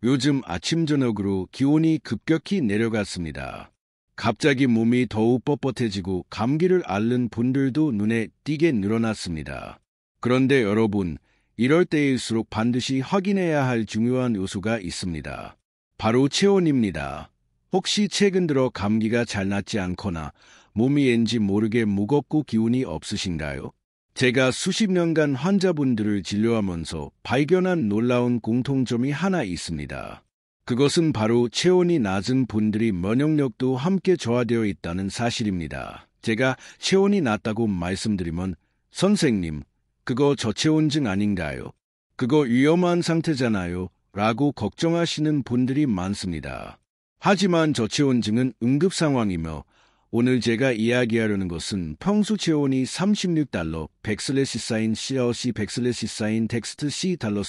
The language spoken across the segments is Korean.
요즘 아침 저녁으로 기온이 급격히 내려갔습니다. 갑자기 몸이 더욱 뻣뻣해지고 감기를 앓는 분들도 눈에 띄게 늘어났습니다. 그런데 여러분, 이럴 때일수록 반드시 확인해야 할 중요한 요소가 있습니다. 바로 체온입니다. 혹시 최근 들어 감기가 잘 낫지 않거나 몸이 왠지 모르게 무겁고 기운이 없으신가요? 제가 수십 년간 환자분들을 진료하면서 발견한 놀라운 공통점이 하나 있습니다. 그것은 바로 체온이 낮은 분들이 면역력도 함께 저하되어 있다는 사실입니다. 제가 체온이 낮다고 말씀드리면 선생님, 그거 저체온증 아닌가요? 그거 위험한 상태잖아요. 라고 걱정하시는 분들이 많습니다. 하지만 저체온증은 응급 상황이며 오늘 제가 이야기하려는 것은 평소 체온이 36달러, 100슬래시 CLC 100슬래시 텍스트 C 달러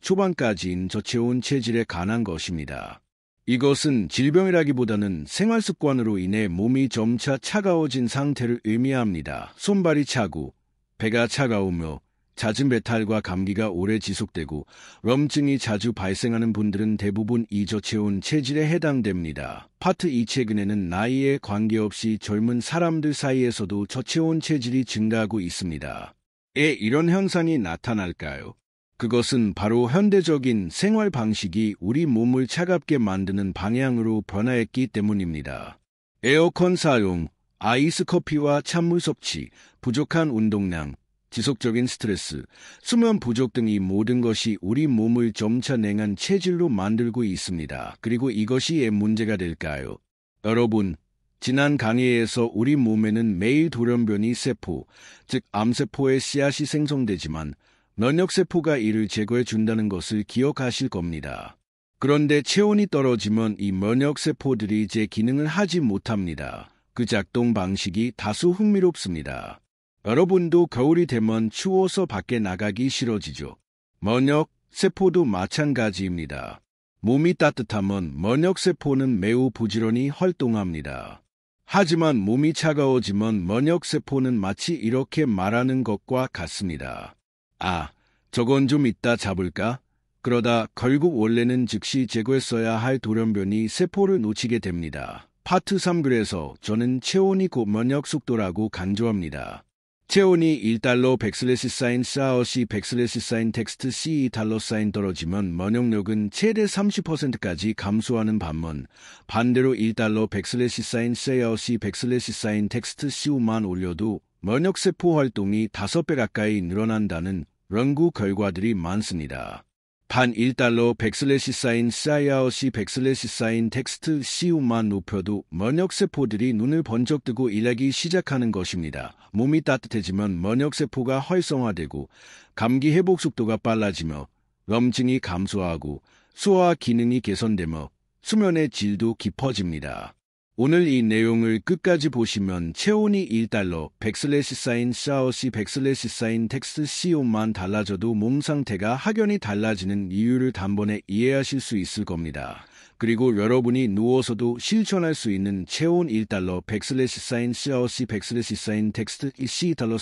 초반까지인 저체온 체질에 관한 것입니다. 이것은 질병이라기보다는 생활습관으로 인해 몸이 점차 차가워진 상태를 의미합니다. 손발이 차고, 배가 차가우며, 잦은 배탈과 감기가 오래 지속되고 럼증이 자주 발생하는 분들은 대부분 이 저체온 체질에 해당됩니다. 파트 2 최근에는 나이에 관계없이 젊은 사람들 사이에서도 저체온 체질이 증가하고 있습니다. 왜 이런 현상이 나타날까요? 그것은 바로 현대적인 생활 방식이 우리 몸을 차갑게 만드는 방향으로 변화했기 때문입니다. 에어컨 사용, 아이스 커피와 찬물 섭취, 부족한 운동량, 지속적인 스트레스, 수면 부족 등 이 모든 것이 우리 몸을 점차 냉한 체질로 만들고 있습니다. 그리고 이것이 왜 문제가 될까요? 여러분, 지난 강의에서 우리 몸에는 매일 돌연변이 세포, 즉 암세포의 씨앗이 생성되지만 면역세포가 이를 제거해 준다는 것을 기억하실 겁니다. 그런데 체온이 떨어지면 이 면역세포들이 제 기능을 하지 못합니다. 그 작동 방식이 다소 흥미롭습니다. 여러분도 겨울이 되면 추워서 밖에 나가기 싫어지죠. 면역세포도 마찬가지입니다. 몸이 따뜻하면 면역세포는 매우 부지런히 활동합니다. 하지만 몸이 차가워지면 면역세포는 마치 이렇게 말하는 것과 같습니다. 아, 저건 좀 이따 잡을까? 그러다 결국 원래는 즉시 제거했어야 할 돌연변이 세포를 놓치게 됩니다. 파트 3 그래서 저는 체온이 곧 면역 속도라고 강조합니다. 체온이 1달러 100슬래시 CLC 100슬래시 텍스트 C2달러 떨어지면 면역력은 최대 30%까지 감소하는 반면 반대로 1달러 100슬래시 CLC 100슬래시 텍스트 C5만 올려도 면역세포 활동이 5배 가까이 늘어난다는 연구 결과들이 많습니다. 반 1달러 100슬래시 CLC 100슬래시 텍스트 C5만 높여도 면역세포들이 눈을 번쩍 뜨고 일하기 시작하는 것입니다. 몸이 따뜻해지면 면역세포가 활성화되고 감기 회복 속도가 빨라지며 염증이 감소하고 소화 기능이 개선되며 수면의 질도 깊어집니다. 오늘 이 내용을 끝까지 보시면 체온이 1달러 100슬래시 CLC 100슬래시 텍스트 C5만 달라져도 몸 상태가 확연히 달라지는 이유를 단번에 이해하실 수 있을 겁니다. 그리고 여러분이 누워서도 실천할 수 있는 체온 1달러 100슬래시 CLC 100슬래시 텍스트 C 달러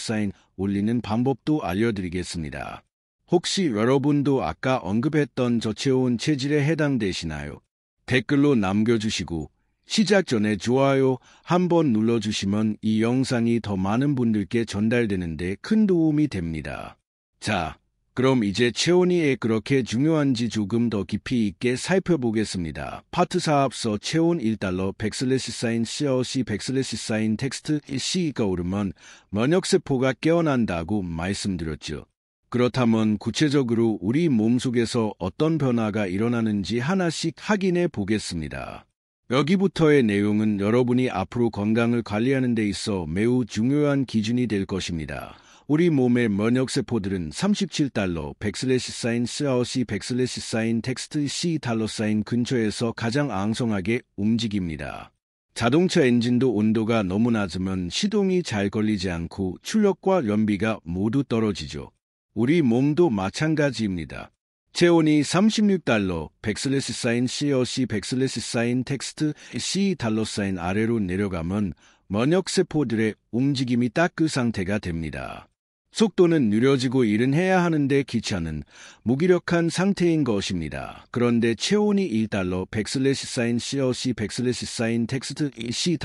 올리는 방법도 알려드리겠습니다. 혹시 여러분도 아까 언급했던 저체온 체질에 해당되시나요? 댓글로 남겨주시고 시작 전에 좋아요 한번 눌러주시면 이 영상이 더 많은 분들께 전달되는데 큰 도움이 됩니다. 자, 그럼 이제 체온이 왜 그렇게 중요한지 조금 더 깊이 있게 살펴보겠습니다. 파트 4 앞서 체온 1달러 100슬래시 CLC 100슬래시 텍스트 C가 오르면 면역세포가 깨어난다고 말씀드렸죠. 그렇다면 구체적으로 우리 몸속에서 어떤 변화가 일어나는지 하나씩 확인해 보겠습니다. 여기부터의 내용은 여러분이 앞으로 건강을 관리하는 데 있어 매우 중요한 기준이 될 것입니다. 우리 몸의 면역세포들은 37달러 100슬래시 CLC 100슬래시 텍스트 C 달러 근처에서 가장 앙성하게 움직입니다. 자동차 엔진도 온도가 너무 낮으면 시동이 잘 걸리지 않고 출력과 연비가 모두 떨어지죠. 우리 몸도 마찬가지입니다. 체온이 36달러 100슬래시 CLC 100슬래시 텍스트 C 달러 아래로 내려가면 면역세포들의 움직임이 딱 그 상태가 됩니다. 속도는 느려지고 일은 해야 하는데 귀찮은 무기력한 상태인 것입니다. 그런데 체온이 $1, 백슬래시 CLC 백슬래시 텍스트 $C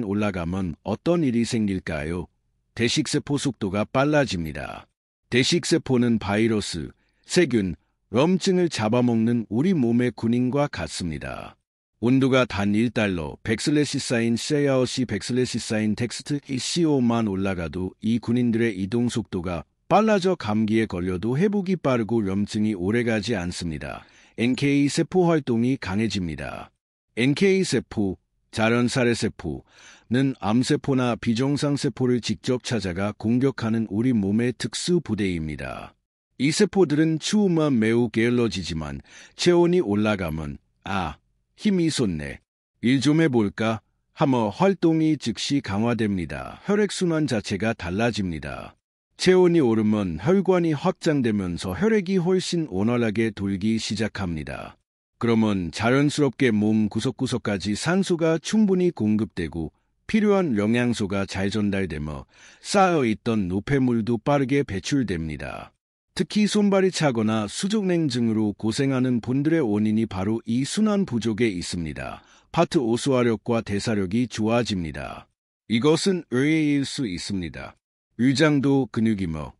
올라가면 어떤 일이 생길까요? 대식세포 속도가 빨라집니다. 대식세포는 바이러스, 세균, 염증을 잡아먹는 우리 몸의 군인과 같습니다. 온도가 단 $1, 백슬래시 CLC 백슬래시 텍스트 CO-만 올라가도 이 군인들의 이동 속도가 빨라져 감기에 걸려도 회복이 빠르고 염증이 오래가지 않습니다. NK 세포 활동이 강해집니다. NK 세포, 자련사례세포는 암세포나 비정상세포를 직접 찾아가 공격하는 우리 몸의 특수 부대입니다. 이 세포들은 추우면 매우 게을러지지만 체온이 올라가면 힘이 솟네. 일 좀 해볼까? 하며 활동이 즉시 강화됩니다. 혈액순환 자체가 달라집니다. 체온이 오르면 혈관이 확장되면서 혈액이 훨씬 원활하게 돌기 시작합니다. 그러면 자연스럽게 몸 구석구석까지 산소가 충분히 공급되고 필요한 영양소가 잘 전달되며 쌓여있던 노폐물도 빠르게 배출됩니다. 특히 손발이 차거나 수족냉증으로 고생하는 분들의 원인이 바로 이 순환 부족에 있습니다. 파트 오수화력과 대사력이 좋아집니다. 이것은 의외일 수 있습니다. 위장도 근육이며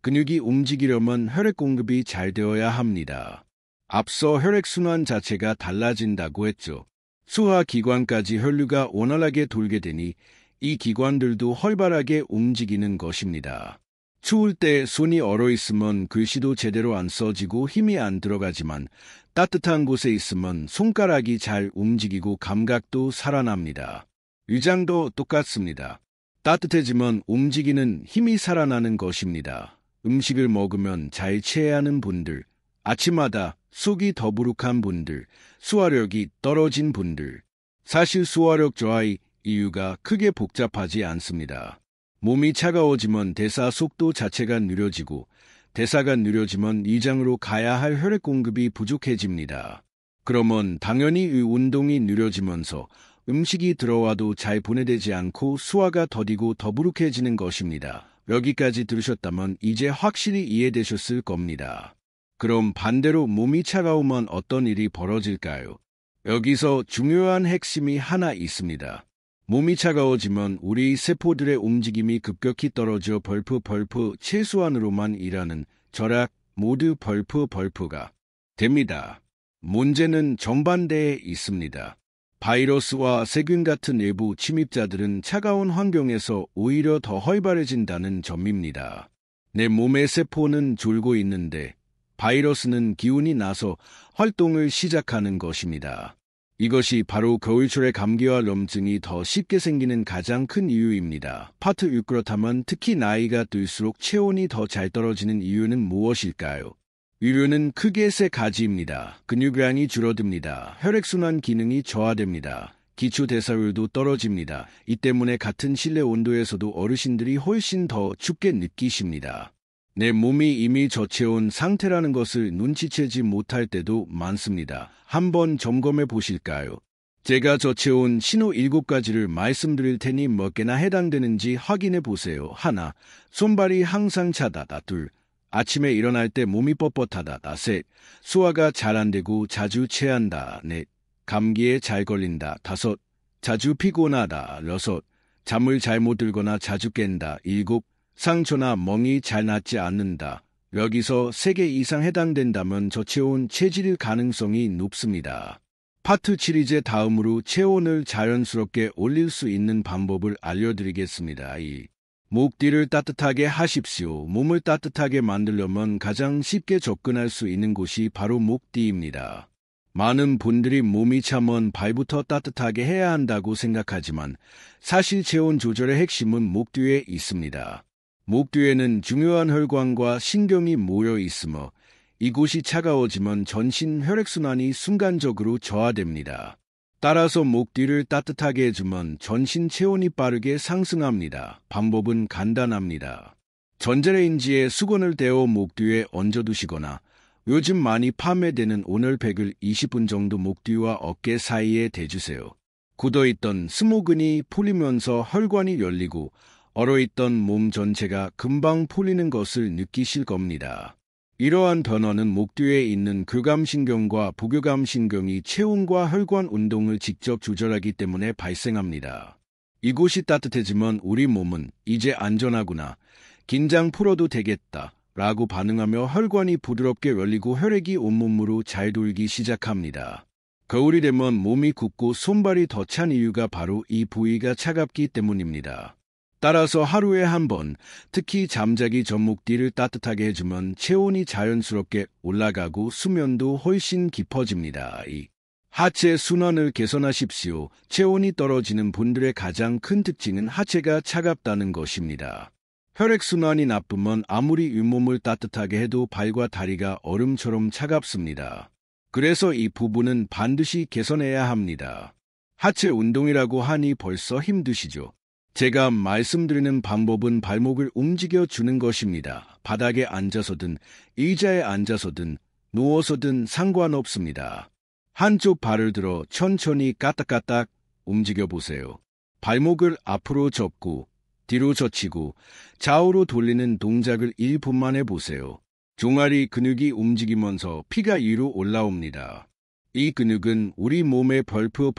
근육이 움직이려면 혈액 공급이 잘 되어야 합니다. 앞서 혈액순환 자체가 달라진다고 했죠. 소화기관까지 혈류가 원활하게 돌게 되니 이 기관들도 활발하게 움직이는 것입니다. 추울 때 손이 얼어있으면 글씨도 제대로 안 써지고 힘이 안 들어가지만 따뜻한 곳에 있으면 손가락이 잘 움직이고 감각도 살아납니다. 위장도 똑같습니다. 따뜻해지면 움직이는 힘이 살아나는 것입니다. 음식을 먹으면 잘 체하는 분들, 아침마다 속이 더부룩한 분들, 소화력이 떨어진 분들. 사실 소화력 저하의 이유가 크게 복잡하지 않습니다. 몸이 차가워지면 대사 속도 자체가 느려지고 대사가 느려지면 위장으로 가야 할 혈액 공급이 부족해집니다. 그러면 당연히 이 운동이 느려지면서 음식이 들어와도 잘 분해되지 않고 소화가 더디고 더부룩해지는 것입니다. 여기까지 들으셨다면 이제 확실히 이해되셨을 겁니다. 그럼 반대로 몸이 차가우면 어떤 일이 벌어질까요? 여기서 중요한 핵심이 하나 있습니다. 몸이 차가워지면 우리 세포들의 움직임이 급격히 떨어져 벌프 최소한으로만 일하는 절약 모두 벌프가 됩니다. 문제는 정반대에 있습니다. 바이러스와 세균 같은 외부 침입자들은 차가운 환경에서 오히려 더 활발해진다는 점입니다. 내 몸의 세포는 졸고 있는데 바이러스는 기운이 나서 활동을 시작하는 것입니다. 이것이 바로 겨울철의 감기와 염증이 더 쉽게 생기는 가장 큰 이유입니다. 파트 6. 그렇다면 특히 나이가 들수록 체온이 더 잘 떨어지는 이유는 무엇일까요? 이유는 크게 세 가지입니다. 근육량이 줄어듭니다. 혈액순환 기능이 저하됩니다. 기초대사율도 떨어집니다. 이 때문에 같은 실내 온도에서도 어르신들이 훨씬 더 춥게 느끼십니다. 내 몸이 이미 저체온 상태라는 것을 눈치채지 못할 때도 많습니다. 한번 점검해 보실까요? 제가 저체온 신호 7가지를 말씀드릴 테니 몇 개나 해당되는지 확인해 보세요. 1. 손발이 항상 차다. 2. 아침에 일어날 때 몸이 뻣뻣하다. 3. 소화가 잘 안 되고 자주 체한다. 4. 감기에 잘 걸린다. 5. 자주 피곤하다. 6. 잠을 잘못 들거나 자주 깬다. 7. 상처나 멍이 잘 낫지 않는다. 여기서 3개 이상 해당된다면 저체온 체질일 가능성이 높습니다. 파트 7 이제 다음으로 체온을 자연스럽게 올릴 수 있는 방법을 알려드리겠습니다. 2. 목 뒤를 따뜻하게 하십시오. 몸을 따뜻하게 만들려면 가장 쉽게 접근할 수 있는 곳이 바로 목 뒤입니다. 많은 분들이 몸이 차면 발부터 따뜻하게 해야 한다고 생각하지만 사실 체온 조절의 핵심은 목 뒤에 있습니다. 목 뒤에는 중요한 혈관과 신경이 모여 있으며 이곳이 차가워지면 전신 혈액순환이 순간적으로 저하됩니다. 따라서 목 뒤를 따뜻하게 해주면 전신 체온이 빠르게 상승합니다. 방법은 간단합니다. 전자레인지에 수건을 데워 목 뒤에 얹어두시거나 요즘 많이 판매되는 온열팩을 20분 정도 목 뒤와 어깨 사이에 대주세요. 굳어있던 스모근이 풀리면서 혈관이 열리고 얼어있던 몸 전체가 금방 풀리는 것을 느끼실 겁니다. 이러한 변화는 목 뒤에 있는 교감신경과 부교감신경이 체온과 혈관 운동을 직접 조절하기 때문에 발생합니다. 이곳이 따뜻해지면 우리 몸은 이제 안전하구나, 긴장 풀어도 되겠다 라고 반응하며 혈관이 부드럽게 열리고 혈액이 온몸으로 잘 돌기 시작합니다. 겨울이 되면 몸이 굽고 손발이 더 찬 이유가 바로 이 부위가 차갑기 때문입니다. 따라서 하루에 한 번, 특히 잠자기 전 목 뒤를 따뜻하게 해주면 체온이 자연스럽게 올라가고 수면도 훨씬 깊어집니다. 하체 순환을 개선하십시오. 체온이 떨어지는 분들의 가장 큰 특징은 하체가 차갑다는 것입니다. 혈액순환이 나쁘면 아무리 윗몸을 따뜻하게 해도 발과 다리가 얼음처럼 차갑습니다. 그래서 이 부분은 반드시 개선해야 합니다. 하체 운동이라고 하니 벌써 힘드시죠? 제가 말씀드리는 방법은 발목을 움직여주는 것입니다. 바닥에 앉아서든 의자에 앉아서든 누워서든 상관없습니다. 한쪽 발을 들어 천천히 까딱까딱 움직여보세요. 발목을 앞으로 접고 뒤로 젖히고 좌우로 돌리는 동작을 1분만 해보세요. 종아리 근육이 움직이면서 피가 위로 올라옵니다. 이 근육은 우리 몸의 벌프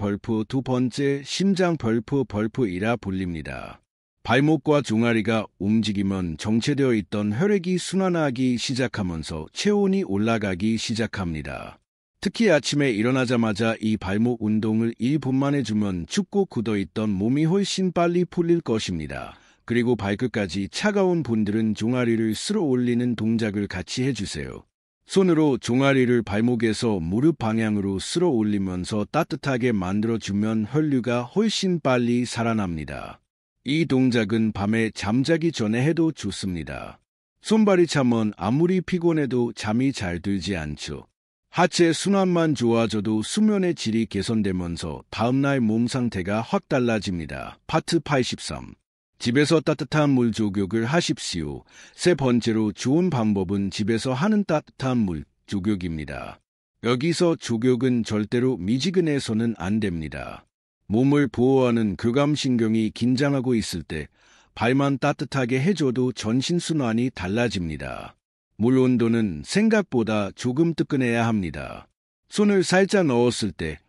두 번째 심장 벌프이라 불립니다. 발목과 종아리가 움직이면 정체되어 있던 혈액이 순환하기 시작하면서 체온이 올라가기 시작합니다. 특히 아침에 일어나자마자 이 발목 운동을 1분만 해주면 춥고 굳어있던 몸이 훨씬 빨리 풀릴 것입니다. 그리고 발끝까지 차가운 분들은 종아리를 쓸어 올리는 동작을 같이 해주세요. 손으로 종아리를 발목에서 무릎 방향으로 쓸어 올리면서 따뜻하게 만들어주면 혈류가 훨씬 빨리 살아납니다. 이 동작은 밤에 잠자기 전에 해도 좋습니다. 손발이 차면 아무리 피곤해도 잠이 잘 들지 않죠. 하체 순환만 좋아져도 수면의 질이 개선되면서 다음날 몸 상태가 확 달라집니다. 파트 83. 집에서 따뜻한 물 조격을 하십시오. 세 번째로 좋은 방법은 집에서 하는 따뜻한 물 조격입니다. 여기서 조격은 절대로 미지근해서는 안 됩니다. 몸을 보호하는 교감신경이 긴장하고 있을 때 발만 따뜻하게 해줘도 전신순환이 달라집니다. 물 온도는 생각보다 조금 뜨끈해야 합니다. 손을 살짝 넣었을 때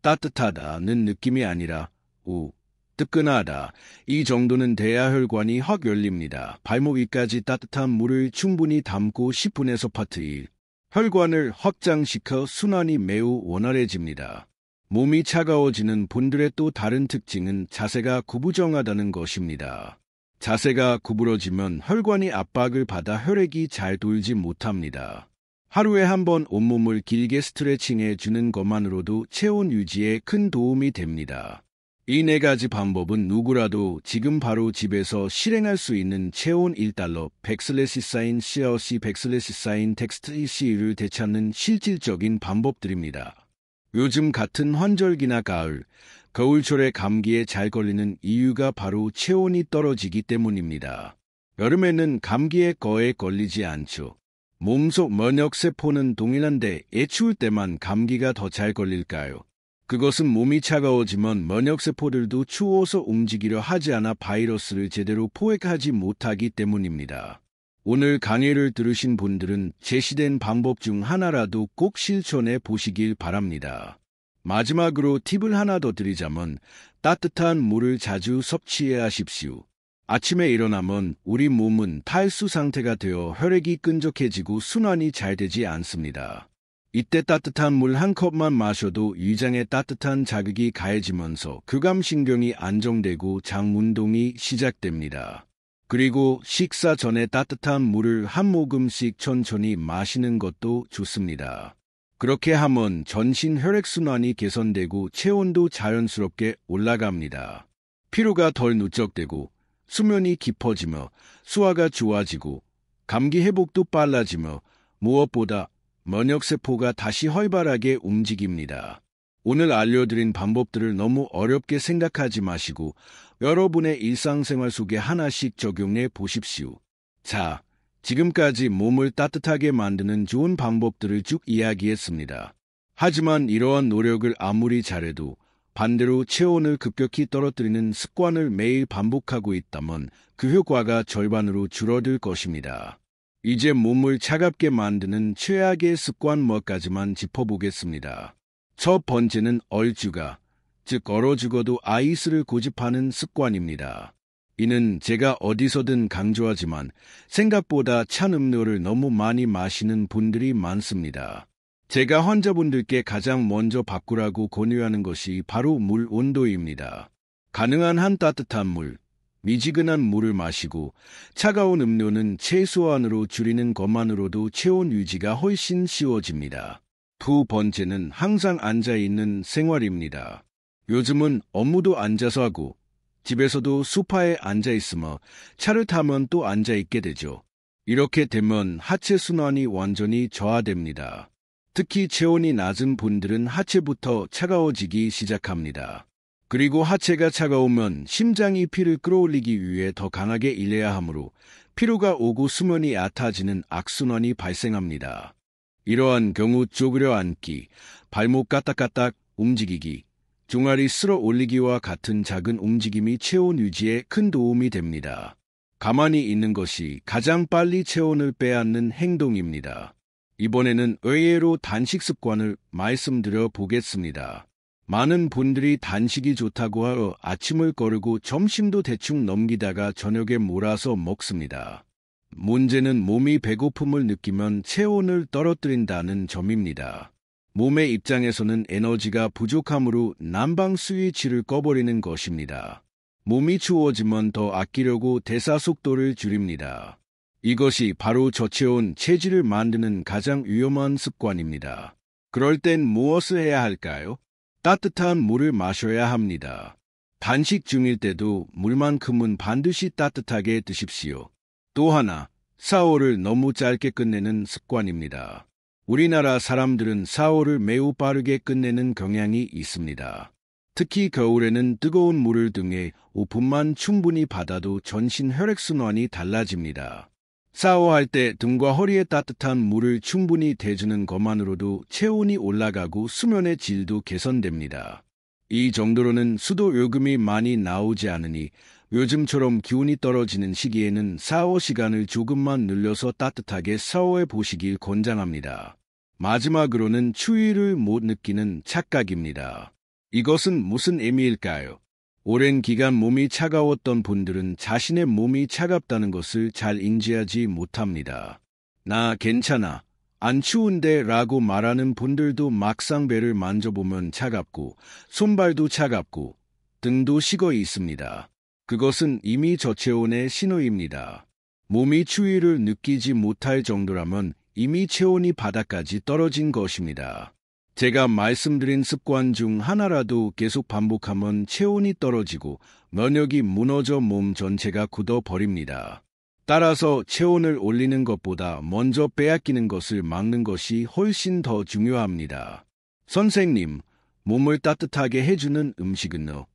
따뜻하다는 느낌이 아니라 뜨끈하다, 이 정도는 돼야 혈관이 확 열립니다. 발목 위까지 따뜻한 물을 충분히 담고 10분에서 파트 1. 혈관을 확장시켜 순환이 매우 원활해집니다. 몸이 차가워지는 분들의 또 다른 특징은 자세가 구부정하다는 것입니다. 자세가 구부러지면 혈관이 압박을 받아 혈액이 잘 돌지 못합니다. 하루에 한 번 온몸을 길게 스트레칭해 주는 것만으로도 체온 유지에 큰 도움이 됩니다. 이 네 가지 방법은 누구라도 지금 바로 집에서 실행할 수 있는 체온 1달러, 백슬래시사인 CLC 백슬래시사인 텍스트 EC를 되찾는 실질적인 방법들입니다. 요즘 같은 환절기나 가을, 겨울철에 감기에 잘 걸리는 이유가 바로 체온이 떨어지기 때문입니다. 여름에는 감기에 거의 걸리지 않죠. 몸속 면역세포는 동일한데 애 추울 때만 감기가 더 잘 걸릴까요? 그것은 몸이 차가워지면 면역세포들도 추워서 움직이려 하지 않아 바이러스를 제대로 포획하지 못하기 때문입니다. 오늘 강의를 들으신 분들은 제시된 방법 중 하나라도 꼭 실천해 보시길 바랍니다. 마지막으로 팁을 하나 더 드리자면 따뜻한 물을 자주 섭취해야 하십시오. 아침에 일어나면 우리 몸은 탈수 상태가 되어 혈액이 끈적해지고 순환이 잘 되지 않습니다. 이때 따뜻한 물 한 컵만 마셔도 위장에 따뜻한 자극이 가해지면서 교감신경이 안정되고 장 운동이 시작됩니다. 그리고 식사 전에 따뜻한 물을 한 모금씩 천천히 마시는 것도 좋습니다. 그렇게 하면 전신 혈액순환이 개선되고 체온도 자연스럽게 올라갑니다. 피로가 덜 누적되고 수면이 깊어지며 소화가 좋아지고 감기 회복도 빨라지며 무엇보다 면역세포가 다시 활발하게 움직입니다. 오늘 알려드린 방법들을 너무 어렵게 생각하지 마시고 여러분의 일상생활 속에 하나씩 적용해 보십시오. 자, 지금까지 몸을 따뜻하게 만드는 좋은 방법들을 쭉 이야기했습니다. 하지만 이러한 노력을 아무리 잘해도 반대로 체온을 급격히 떨어뜨리는 습관을 매일 반복하고 있다면 그 효과가 절반으로 줄어들 것입니다. 이제 몸을 차갑게 만드는 최악의 습관 몇 가지만 짚어보겠습니다. 첫 번째는 얼죽아, 즉 얼어 죽어도 아이스를 고집하는 습관입니다. 이는 제가 어디서든 강조하지만 생각보다 찬 음료를 너무 많이 마시는 분들이 많습니다. 제가 환자분들께 가장 먼저 바꾸라고 권유하는 것이 바로 물 온도입니다. 가능한 한 따뜻한 물, 미지근한 물을 마시고 차가운 음료는 최소한으로 줄이는 것만으로도 체온 유지가 훨씬 쉬워집니다. 두 번째는 항상 앉아있는 생활입니다. 요즘은 업무도 앉아서 하고 집에서도 소파에 앉아있으며 차를 타면 또 앉아있게 되죠. 이렇게 되면 하체 순환이 완전히 저하됩니다. 특히 체온이 낮은 분들은 하체부터 차가워지기 시작합니다. 그리고 하체가 차가우면 심장이 피를 끌어올리기 위해 더 강하게 일해야 하므로 피로가 오고 수면이 얕아지는 악순환이 발생합니다. 이러한 경우 쪼그려 앉기, 발목 까딱까딱 움직이기, 종아리 쓸어 올리기와 같은 작은 움직임이 체온 유지에 큰 도움이 됩니다. 가만히 있는 것이 가장 빨리 체온을 빼앗는 행동입니다. 이번에는 의외로 단식 습관을 말씀드려 보겠습니다. 많은 분들이 단식이 좋다고 하여 아침을 거르고 점심도 대충 넘기다가 저녁에 몰아서 먹습니다. 문제는 몸이 배고픔을 느끼면 체온을 떨어뜨린다는 점입니다. 몸의 입장에서는 에너지가 부족하므로 난방 스위치를 꺼버리는 것입니다. 몸이 추워지면 더 아끼려고 대사 속도를 줄입니다. 이것이 바로 저체온 체질을 만드는 가장 위험한 습관입니다. 그럴 땐 무엇을 해야 할까요? 따뜻한 물을 마셔야 합니다. 단식 중일 때도 물만큼은 반드시 따뜻하게 드십시오. 또 하나, 샤워를 너무 짧게 끝내는 습관입니다. 우리나라 사람들은 샤워를 매우 빠르게 끝내는 경향이 있습니다. 특히 겨울에는 뜨거운 물을 등에 5분만 충분히 받아도 전신 혈액순환이 달라집니다. 샤워할 때 등과 허리에 따뜻한 물을 충분히 대주는 것만으로도 체온이 올라가고 수면의 질도 개선됩니다. 이 정도로는 수도 요금이 많이 나오지 않으니 요즘처럼 기온이 떨어지는 시기에는 샤워 시간을 조금만 늘려서 따뜻하게 샤워해 보시길 권장합니다. 마지막으로는 추위를 못 느끼는 착각입니다. 이것은 무슨 의미일까요? 오랜 기간 몸이 차가웠던 분들은 자신의 몸이 차갑다는 것을 잘 인지하지 못합니다. 나 괜찮아, 안 추운데 라고 말하는 분들도 막상 배를 만져보면 차갑고 손발도 차갑고 등도 식어 있습니다. 그것은 이미 저체온의 신호입니다. 몸이 추위를 느끼지 못할 정도라면 이미 체온이 바닥까지 떨어진 것입니다. 제가 말씀드린 습관 중 하나라도 계속 반복하면 체온이 떨어지고 면역이 무너져 몸 전체가 굳어버립니다. 따라서 체온을 올리는 것보다 먼저 빼앗기는 것을 막는 것이 훨씬 더 중요합니다. 선생님, 몸을 따뜻하게 해주는 음식은요?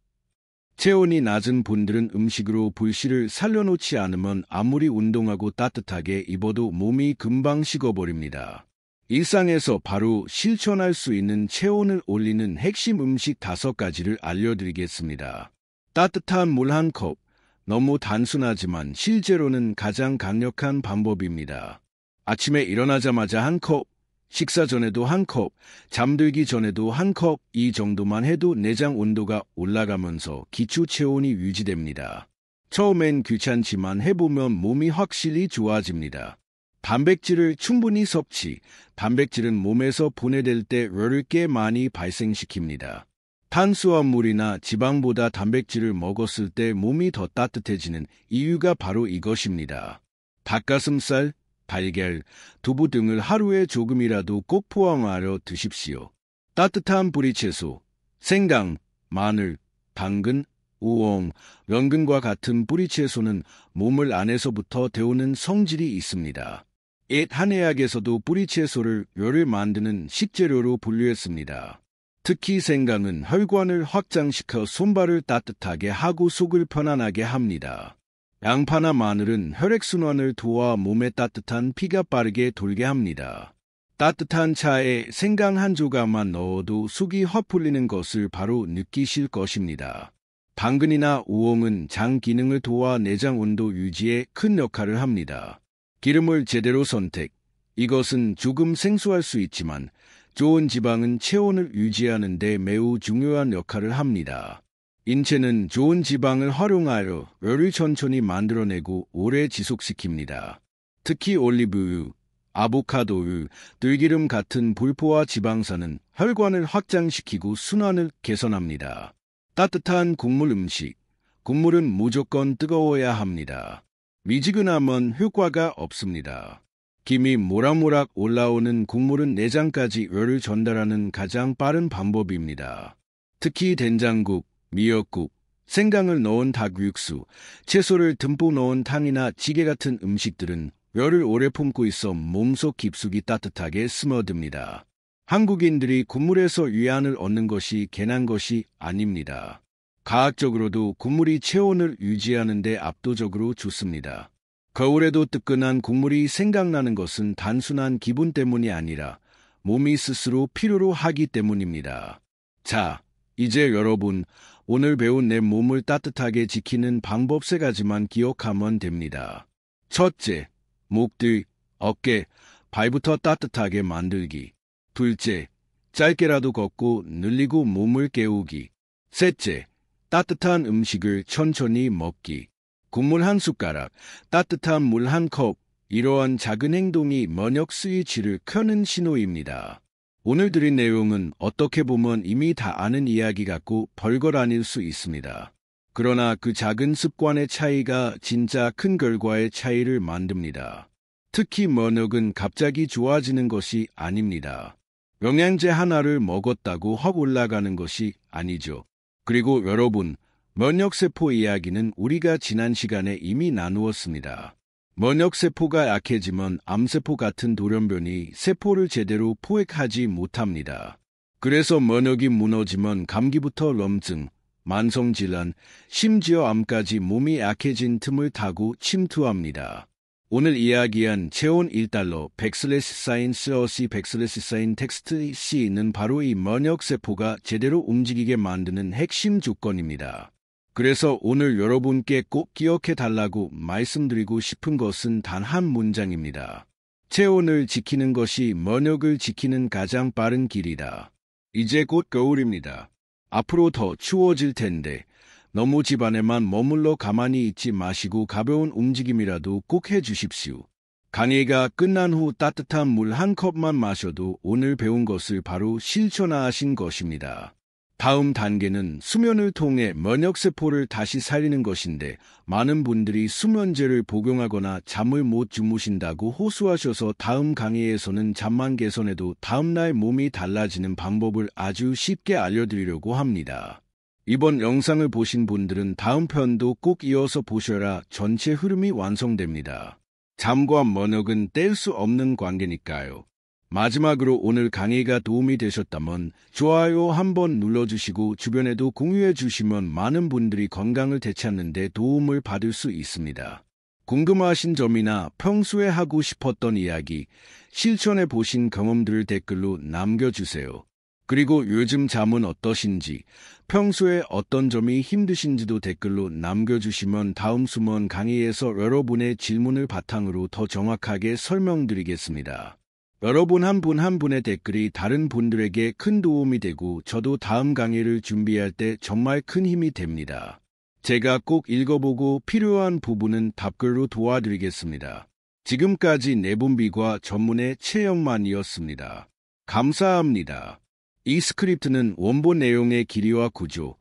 체온이 낮은 분들은 음식으로 불씨를 살려놓지 않으면 아무리 운동하고 따뜻하게 입어도 몸이 금방 식어버립니다. 일상에서 바로 실천할 수 있는 체온을 올리는 핵심 음식 5가지를 알려드리겠습니다. 따뜻한 물 한 컵, 너무 단순하지만 실제로는 가장 강력한 방법입니다. 아침에 일어나자마자 한 컵, 식사 전에도 한 컵, 잠들기 전에도 한 컵, 이 정도만 해도 내장 온도가 올라가면서 기초 체온이 유지됩니다. 처음엔 귀찮지만 해보면 몸이 확실히 좋아집니다. 단백질을 충분히 섭취, 단백질은 몸에서 분해될 때 열을 꽤 많이 발생시킵니다. 탄수화물이나 지방보다 단백질을 먹었을 때 몸이 더 따뜻해지는 이유가 바로 이것입니다. 닭가슴살, 달걀, 두부 등을 하루에 조금이라도 꼭 포함하여 드십시오. 따뜻한 뿌리채소, 생강, 마늘, 당근, 우엉, 연근과 같은 뿌리채소는 몸을 안에서부터 데우는 성질이 있습니다. 옛 한의학에서도 뿌리채소를 열을 만드는 식재료로 분류했습니다. 특히 생강은 혈관을 확장시켜 손발을 따뜻하게 하고 속을 편안하게 합니다. 양파나 마늘은 혈액순환을 도와 몸에 따뜻한 피가 빠르게 돌게 합니다. 따뜻한 차에 생강 한 조각만 넣어도 속이 확 풀리는 것을 바로 느끼실 것입니다. 당근이나 우엉은 장 기능을 도와 내장 온도 유지에 큰 역할을 합니다. 기름을 제대로 선택. 이것은 조금 생소할 수 있지만 좋은 지방은 체온을 유지하는 데 매우 중요한 역할을 합니다. 인체는 좋은 지방을 활용하여 뼈를 천천히 만들어내고 오래 지속시킵니다. 특히 올리브유, 아보카도유, 들기름 같은 불포화 지방산은 혈관을 확장시키고 순환을 개선합니다. 따뜻한 국물 음식. 국물은 무조건 뜨거워야 합니다. 미지근하면 효과가 없습니다. 김이 모락모락 올라오는 국물은 내장까지 뼈를 전달하는 가장 빠른 방법입니다. 특히 된장국, 미역국, 생강을 넣은 닭육수, 채소를 듬뿍 넣은 탕이나 찌개 같은 음식들은 뼈를 오래 품고 있어 몸속 깊숙이 따뜻하게 스며듭니다. 한국인들이 국물에서 위안을 얻는 것이 괜한 것이 아닙니다. 과학적으로도 국물이 체온을 유지하는 데 압도적으로 좋습니다. 겨울에도 뜨끈한 국물이 생각나는 것은 단순한 기분 때문이 아니라 몸이 스스로 필요로 하기 때문입니다. 자, 이제 여러분, 오늘 배운 내 몸을 따뜻하게 지키는 방법 3가지만 기억하면 됩니다. 첫째, 목 뒤, 어깨, 발부터 따뜻하게 만들기. 둘째, 짧게라도 걷고 늘리고 몸을 깨우기. 셋째, 따뜻한 음식을 천천히 먹기. 국물 한 숟가락, 따뜻한 물 한 컵, 이러한 작은 행동이 면역 스위치를 켜는 신호입니다. 오늘 드린 내용은 어떻게 보면 이미 다 아는 이야기 같고 별것 아닐 수 있습니다. 그러나 그 작은 습관의 차이가 진짜 큰 결과의 차이를 만듭니다. 특히 면역은 갑자기 좋아지는 것이 아닙니다. 영양제 하나를 먹었다고 확 올라가는 것이 아니죠. 그리고 여러분, 면역세포 이야기는 우리가 지난 시간에 이미 나누었습니다. 면역세포가 약해지면 암세포 같은 돌연변이 세포를 제대로 포획하지 못합니다. 그래서 면역이 무너지면 감기부터 염증, 만성질환, 심지어 암까지 몸이 약해진 틈을 타고 침투합니다. 오늘 이야기한 체온 1달러, 백슬래시사인 쓰어시 백슬래시사인 텍스트 C는 바로 이 면역세포가 제대로 움직이게 만드는 핵심 조건입니다. 그래서 오늘 여러분께 꼭 기억해 달라고 말씀드리고 싶은 것은 단 한 문장입니다. 체온을 지키는 것이 면역을 지키는 가장 빠른 길이다. 이제 곧 겨울입니다. 앞으로 더 추워질 텐데 너무 집 안에만 머물러 가만히 있지 마시고 가벼운 움직임이라도 꼭 해주십시오. 강의가 끝난 후 따뜻한 물 한 컵만 마셔도 오늘 배운 것을 바로 실천하신 것입니다. 다음 단계는 수면을 통해 면역세포를 다시 살리는 것인데 많은 분들이 수면제를 복용하거나 잠을 못 주무신다고 호소하셔서 다음 강의에서는 잠만 개선해도 다음날 몸이 달라지는 방법을 아주 쉽게 알려드리려고 합니다. 이번 영상을 보신 분들은 다음 편도 꼭 이어서 보셔야 전체 흐름이 완성됩니다. 잠과 면역은 뗄 수 없는 관계니까요. 마지막으로 오늘 강의가 도움이 되셨다면 좋아요 한번 눌러주시고 주변에도 공유해 주시면 많은 분들이 건강을 되찾는 데 도움을 받을 수 있습니다. 궁금하신 점이나 평소에 하고 싶었던 이야기, 실천해 보신 경험들을 댓글로 남겨주세요. 그리고 요즘 잠은 어떠신지, 평소에 어떤 점이 힘드신지도 댓글로 남겨주시면 다음 수면 강의에서 여러분의 질문을 바탕으로 더 정확하게 설명드리겠습니다. 여러분 한 분 한 분의 댓글이 다른 분들에게 큰 도움이 되고 저도 다음 강의를 준비할 때 정말 큰 힘이 됩니다. 제가 꼭 읽어보고 필요한 부분은 답글로 도와드리겠습니다. 지금까지 내분비과 전문의 최영만이었습니다. 감사합니다. 이 스크립트는 원본 내용의 길이와 구조,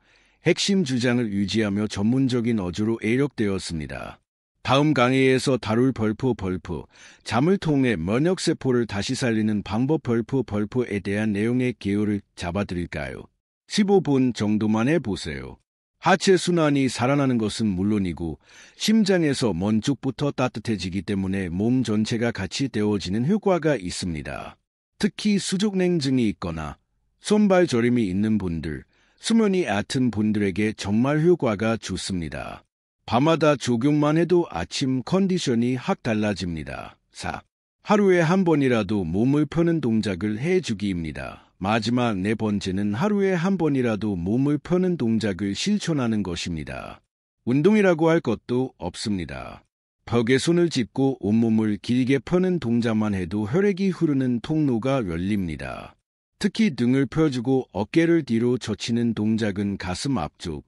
핵심 주장을 유지하며 전문적인 어조로 애력되었습니다. 다음 강의에서 다룰 벌프, 잠을 통해 면역세포를 다시 살리는 방법 벌프에 대한 내용의 개요를 잡아드릴까요? 15분 정도만 해보세요. 하체 순환이 살아나는 것은 물론이고 심장에서 먼 쪽부터 따뜻해지기 때문에 몸 전체가 같이 데워지는 효과가 있습니다. 특히 수족냉증이 있거나 손발 저림이 있는 분들, 수면이 얕은 분들에게 정말 효과가 좋습니다. 밤마다 적용만 해도 아침 컨디션이 확 달라집니다. 4. 하루에 한 번이라도 몸을 펴는 동작을 해주기입니다. 마지막 네 번째는 하루에 한 번이라도 몸을 펴는 동작을 실천하는 것입니다. 운동이라고 할 것도 없습니다. 벽에 손을 짚고 온몸을 길게 펴는 동작만 해도 혈액이 흐르는 통로가 열립니다. 특히 등을 펴주고 어깨를 뒤로 젖히는 동작은 가슴 앞쪽,